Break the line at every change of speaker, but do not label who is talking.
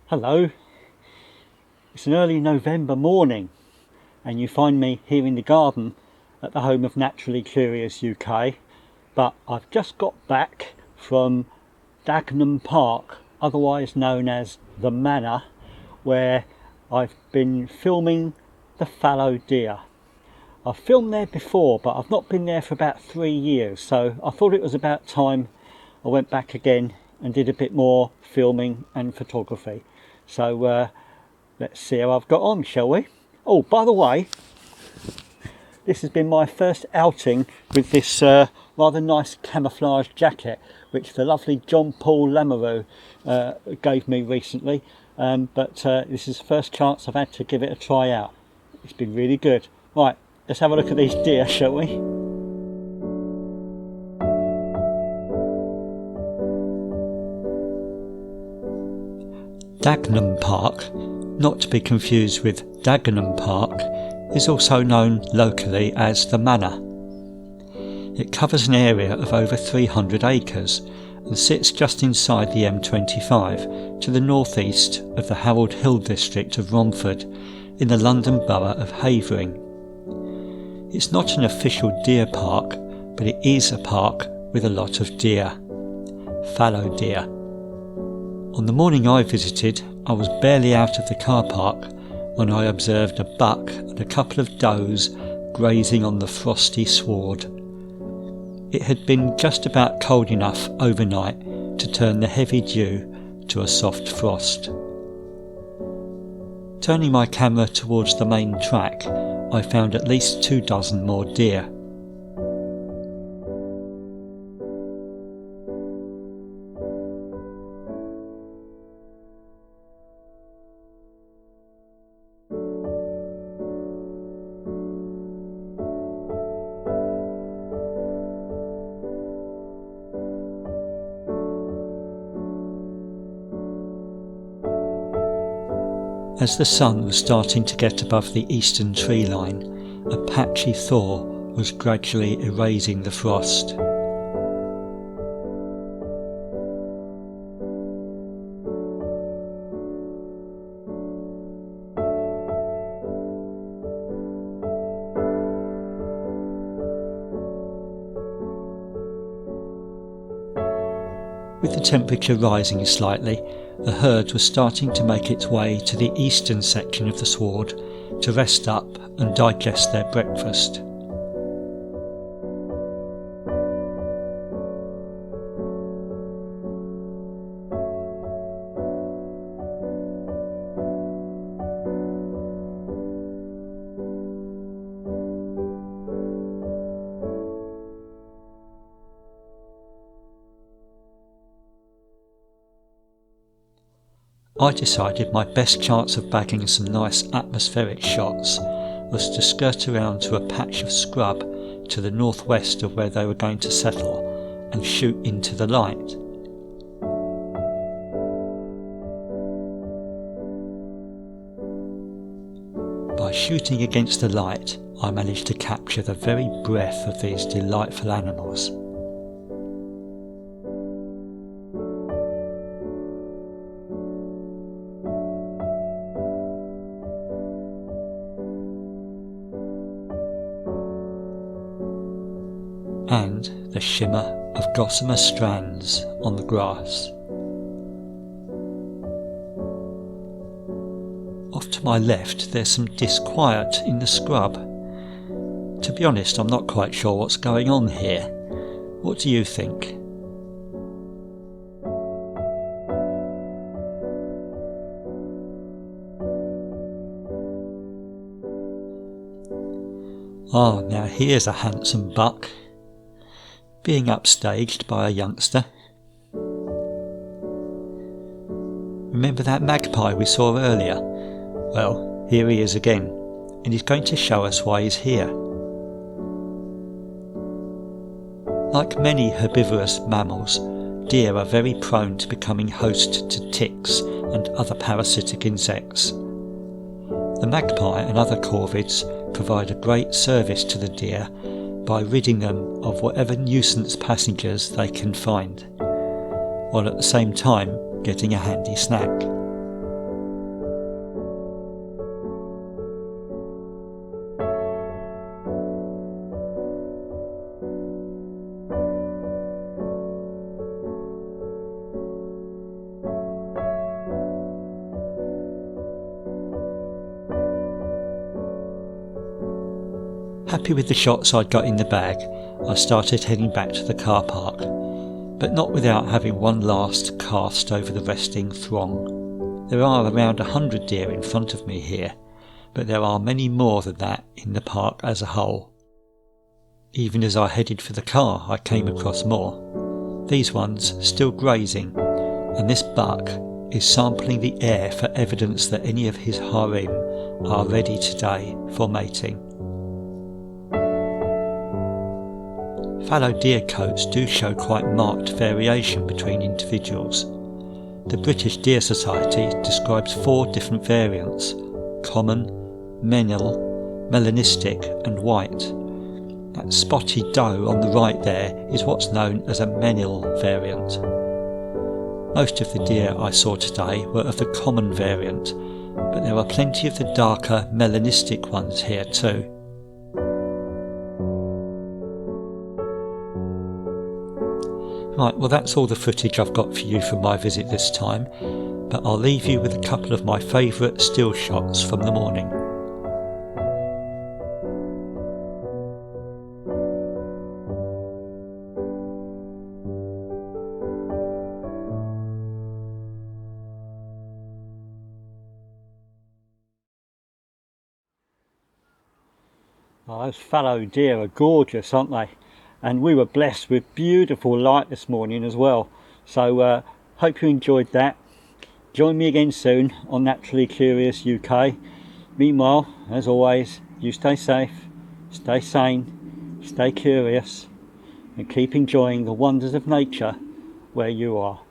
Hello, it's an early November morning and you find me here in the garden at the home of Naturally Curious UK, but I've just got back from Dagnam Park, otherwise known as the Manor, where I've been filming the fallow deer. I've filmed there before, but I've not been there for about 3 years, so I thought it was about time I went back again and did a bit more filming and photography. So let's see how I've got on, shall we? Oh, by the way, this has been my first outing with this rather nice camouflage jacket, which the lovely John Paul Lamoureux gave me recently. But this is the first chance I've had to give it a try out. It's been really good. Right, let's have a look at these deer, shall we? Dagnam Park, not to be confused with Dagenham Park, is also known locally as the Manor. It covers an area of over 300 acres and sits just inside the M25 to the northeast of the Harold Hill district of Romford in the London borough of Havering. It's not an official deer park, but it is a park with a lot of deer. Fallow deer. On the morning I visited, I was barely out of the car park when I observed a buck and a couple of does grazing on the frosty sward. It had been just about cold enough overnight to turn the heavy dew to a soft frost. Turning my camera towards the main track, I found at least 2 dozen more deer. As the sun was starting to get above the eastern tree line, a patchy thaw was gradually erasing the frost. With the temperature rising slightly, the herd was starting to make its way to the eastern section of the sward to rest up and digest their breakfast. I decided my best chance of bagging some nice atmospheric shots was to skirt around to a patch of scrub to the northwest of where they were going to settle and shoot into the light. By shooting against the light, I managed to capture the very breath of these delightful animals. And the shimmer of gossamer strands on the grass. Off to my left there's some disquiet in the scrub. To be honest, I'm not quite sure what's going on here. What do you think? Ah, now here's a handsome buck, being upstaged by a youngster. Remember that magpie we saw earlier? Well, here he is again, and he's going to show us why he's here. Like many herbivorous mammals, deer are very prone to becoming host to ticks and other parasitic insects. The magpie and other corvids provide a great service to the deer by ridding them of whatever nuisance passengers they can find, while at the same time getting a handy snack. Happy with the shots I'd got in the bag, I started heading back to the car park, but not without having one last cast over the resting throng. There are around 100 deer in front of me here, but there are many more than that in the park as a whole. Even as I headed for the car, I came across more. These ones still grazing, and this buck is sampling the air for evidence that any of his harem are ready today for mating. Fallow deer coats do show quite marked variation between individuals. The British Deer Society describes 4 different variants: common, menil, melanistic and white. That spotty doe on the right there is what's known as a menil variant. Most of the deer I saw today were of the common variant, but there are plenty of the darker melanistic ones here too. Right, well that's all the footage I've got for you from my visit this time, but I'll leave you with a couple of my favourite still shots from the morning. Oh, those fallow deer are gorgeous, aren't they? And we were blessed with beautiful light this morning as well. So hope you enjoyed that. Join me again soon on Naturally Curious UK. Meanwhile, as always, you stay safe, stay sane, stay curious, and keep enjoying the wonders of nature where you are.